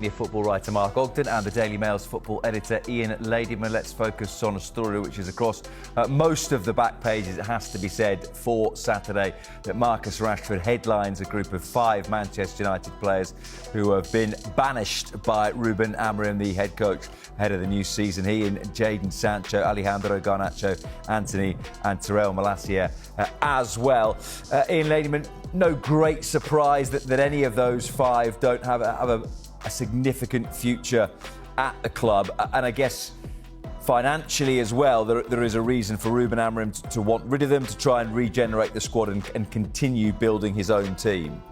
The football writer Mark Ogden and the Daily Mail's football editor Ian Ladyman. Let's focus on a story which is across most of the back pages, it has to be said, for Saturday, that Marcus Rashford headlines a group of 5 Manchester United players who have been banished by Ruben Amorim, the head coach, ahead of the new season. He and Jadon Sancho, Alejandro Garnacho, Anthony and Terrell Malacia as well. Ian Ladyman, no great surprise that any of those 5 don't have a significant future at the club, and I guess financially as well there is a reason for Ruben Amorim to want rid of them, to try and regenerate the squad and continue building his own team.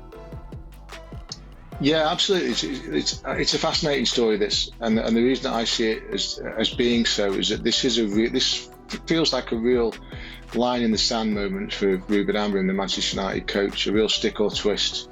Yeah, absolutely. It's a fascinating story, this, and the reason that I see it as being so is that this feels like a real line in the sand moment for Ruben Amorim, the Manchester United coach, a real stick or twist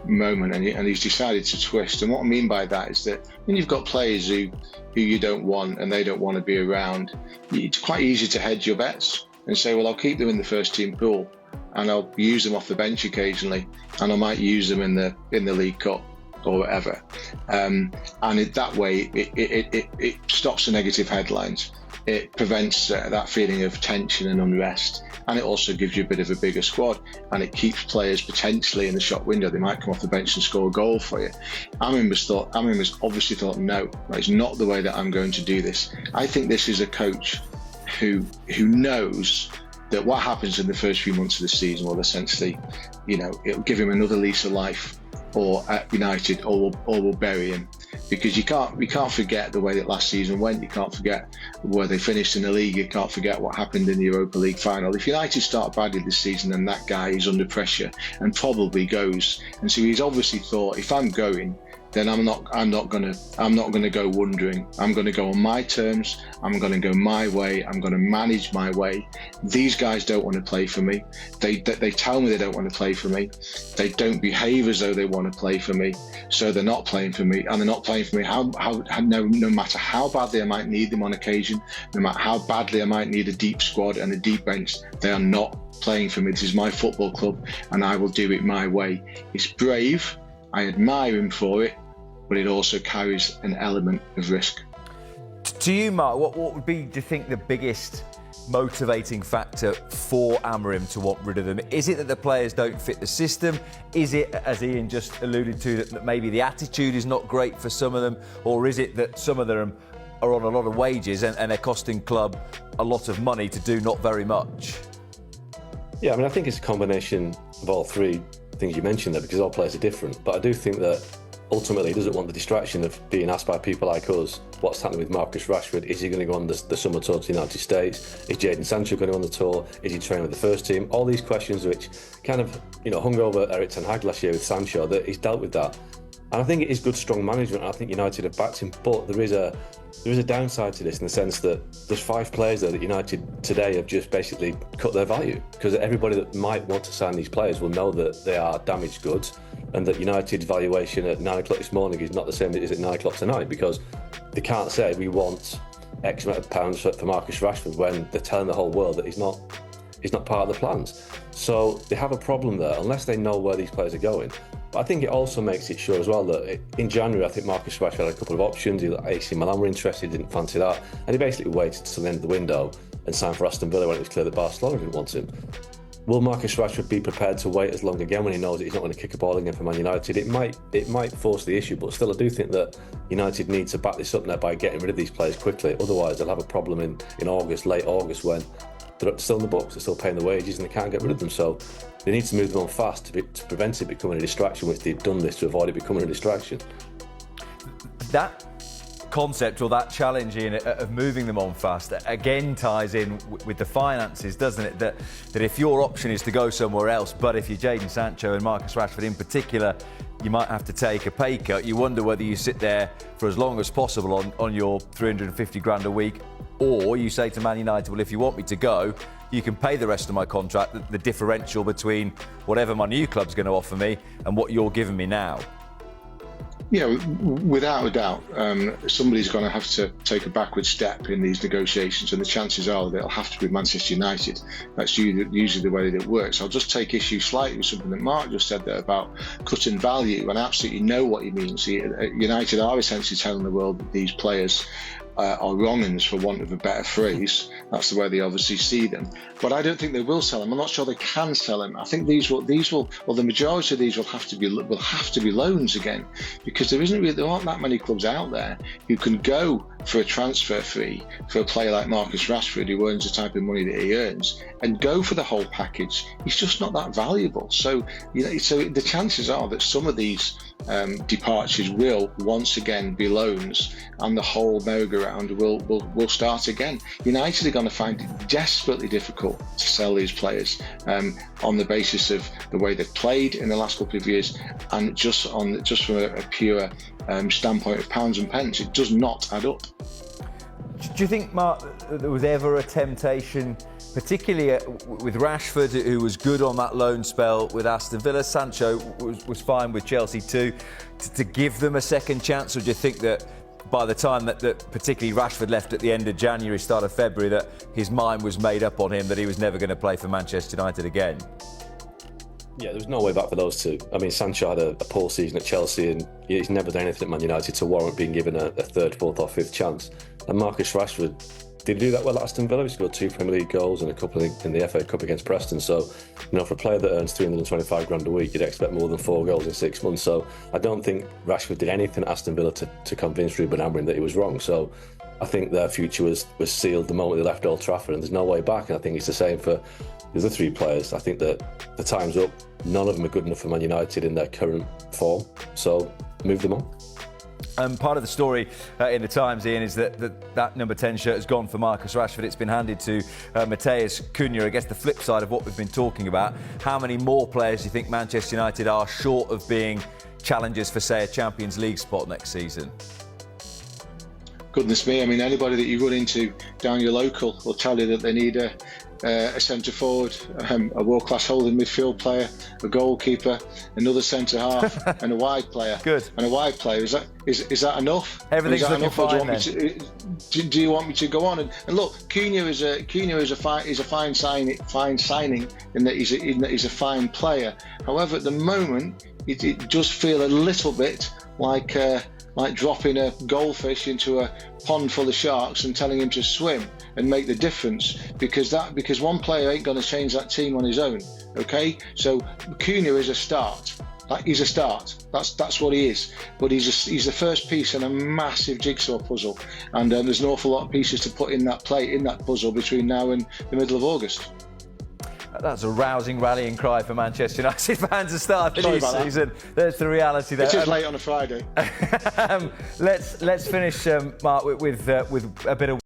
moment, and he's decided to twist. And what I mean by that is that when you've got players who you don't want and they don't want to be around, it's quite easy to hedge your bets and say, well, I'll keep them in the first team pool and I'll use them off the bench occasionally, and I might use them in the League Cup or whatever, and that way it stops the negative headlines. It prevents that feeling of tension and unrest, and it also gives you a bit of a bigger squad, and it keeps players potentially in the shop window. They might come off the bench and score a goal for you. Amorim has obviously thought, no, it's not the way that I'm going to do this. I think this is a coach who knows that what happens in the first few months of the season will essentially, it'll give him another lease of life, or at United, or we'll bury him. Because we can't forget the way that last season went. You can't forget where they finished in the league. You can't forget what happened in the Europa League final. If United start badly this season, then that guy is under pressure and probably goes. And so he's obviously thought, if I'm going, then I'm not gonna go wondering. I'm gonna go on my terms. I'm gonna go my way. I'm gonna manage my way. These guys don't want to play for me. They tell me they don't want to play for me. They don't behave as though they want to play for me. So they're not playing for me, and they're not playing for me. No matter how badly I might need them on occasion, no matter how badly I might need a deep squad and a deep bench, they are not playing for me. This is my football club, and I will do it my way. It's brave. I admire him for it, but it also carries an element of risk. To you, Mark, what would be, do you think, the biggest motivating factor for Amorim to want rid of them? Is it that the players don't fit the system? Is it, as Ian just alluded to, that maybe the attitude is not great for some of them? Or is it that some of them are on a lot of wages and they're costing club a lot of money to do not very much? Yeah, I think it's a combination of all 3 things you mentioned there, because all players are different. But I do think that ultimately he doesn't want the distraction of being asked by people like us what's happening with Marcus Rashford. Is he going to go on the summer tour to the United States? Is Jadon Sancho going to go on the tour? Is he training with the first team? All these questions which kind of hung over Erik ten Hag last year with Sancho, that he's dealt with that. And I think it is good, strong management. I think United have backed him, but there is a downside to this, in the sense that there's 5 players there that United today have just basically cut their value, because everybody that might want to sign these players will know that they are damaged goods, and that United's valuation at 9 o'clock this morning is not the same as it is at 9 o'clock tonight, because they can't say we want X amount of pounds for Marcus Rashford when they're telling the whole world that he's not part of the plans. So they have a problem there, unless they know where these players are going. But I think it also makes it sure as well that in January, I think Marcus Rashford had a couple of options. AC Milan were interested, didn't fancy that, and he basically waited till the end of the window and signed for Aston Villa when it was clear that Barcelona didn't want him. Will Marcus Rashford be prepared to wait as long again when he knows that he's not going to kick a ball again for Man United? It might force the issue, but still I do think that United need to back this up now by getting rid of these players quickly. Otherwise they'll have a problem in August, late August, when they're still in the books, they're still paying the wages, and they can't get rid of them. So they need to move them on fast to prevent it becoming a distraction, which they've done this to avoid it becoming a distraction. That concept, or that challenge, Ian, of moving them on fast, again ties in with the finances, doesn't it? That if your option is to go somewhere else, but if you're Jadon Sancho and Marcus Rashford in particular, you might have to take a pay cut. You wonder whether you sit there for as long as possible on your 350 grand a week, or you say to Man United, well, if you want me to go, you can pay the rest of my contract, the differential between whatever my new club's going to offer me and what you're giving me now. you know, without a doubt, somebody's going to have to take a backward step in these negotiations, and the chances are that it'll have to be Manchester United. That's usually the way that it works. I'll just take issue slightly with something that Mark just said there about cutting value, and I absolutely know what he means. United are essentially telling the world that these players are wrong-uns, for want of a better phrase. That's the way they obviously see them. But I don't think they will sell them. I'm not sure they can sell them. I think these will, well, the majority of these will have to be loans again, because there aren't that many clubs out there who can go for a transfer fee for a player like Marcus Rashford, who earns the type of money that he earns, and go for the whole package. He's just not that valuable. So, so the chances are that some of these departures will once again be loans, and the whole merry-go-round will start again. United are going to find it desperately difficult to sell these players on the basis of the way they've played in the last couple of years, and just from a pure standpoint of pounds and pence, it does not add up. Do you think, Mark, that there was ever a temptation, particularly with Rashford, who was good on that loan spell with Aston Villa? Sancho was fine with Chelsea too, to give them a second chance? Or do you think that by the time that particularly Rashford left at the end of January, start of February, that his mind was made up on him that he was never going to play for Manchester United again? Yeah, there was no way back for those two. I mean, Sancho had a poor season at Chelsea, and he's never done anything at Man United to warrant being given a third, fourth or fifth chance. And Marcus Rashford, did he do that well at Aston Villa? He scored 2 Premier League goals and a couple in the FA Cup against Preston. So, for a player that earns 325 grand a week, you'd expect more than 4 goals in 6 months. So I don't think Rashford did anything at Aston Villa to convince Ruben Amorim that he was wrong. So I think their future was sealed the moment they left Old Trafford, and there's no way back. And I think it's the same for the other 3 players. I think that the time's up. None of them are good enough for Man United in their current form. So move them on. Part of the story in the Times, Ian, is that number 10 shirt has gone for Marcus Rashford. It's been handed to Matheus Cunha. I guess the flip side of what we've been talking about. How many more players do you think Manchester United are short of being challengers for, say, a Champions League spot next season? Goodness me, I mean, anybody that you run into down your local will tell you that they need a centre forward, a world-class holding midfield player, a goalkeeper, another centre half, and a wide player. Good. And a wide player. Is that enough? Everything's looking fine then. Do you want me to go on? And look, Cunha is a fine signing in that he's a fine player. However, at the moment, it does feel a little bit like dropping a goldfish into a pond full of sharks and telling him to swim and make the difference, because one player ain't going to change that team on his own. Okay, so Cunha is a start. He's a start. That's what he is. But he's the first piece in a massive jigsaw puzzle, and there's an awful lot of pieces to put in that puzzle between now and the middle of August. That's a rousing rallying cry for Manchester United fans to start the new season. There's the reality there. It is late on a Friday. Let's finish, Mark, with a bit of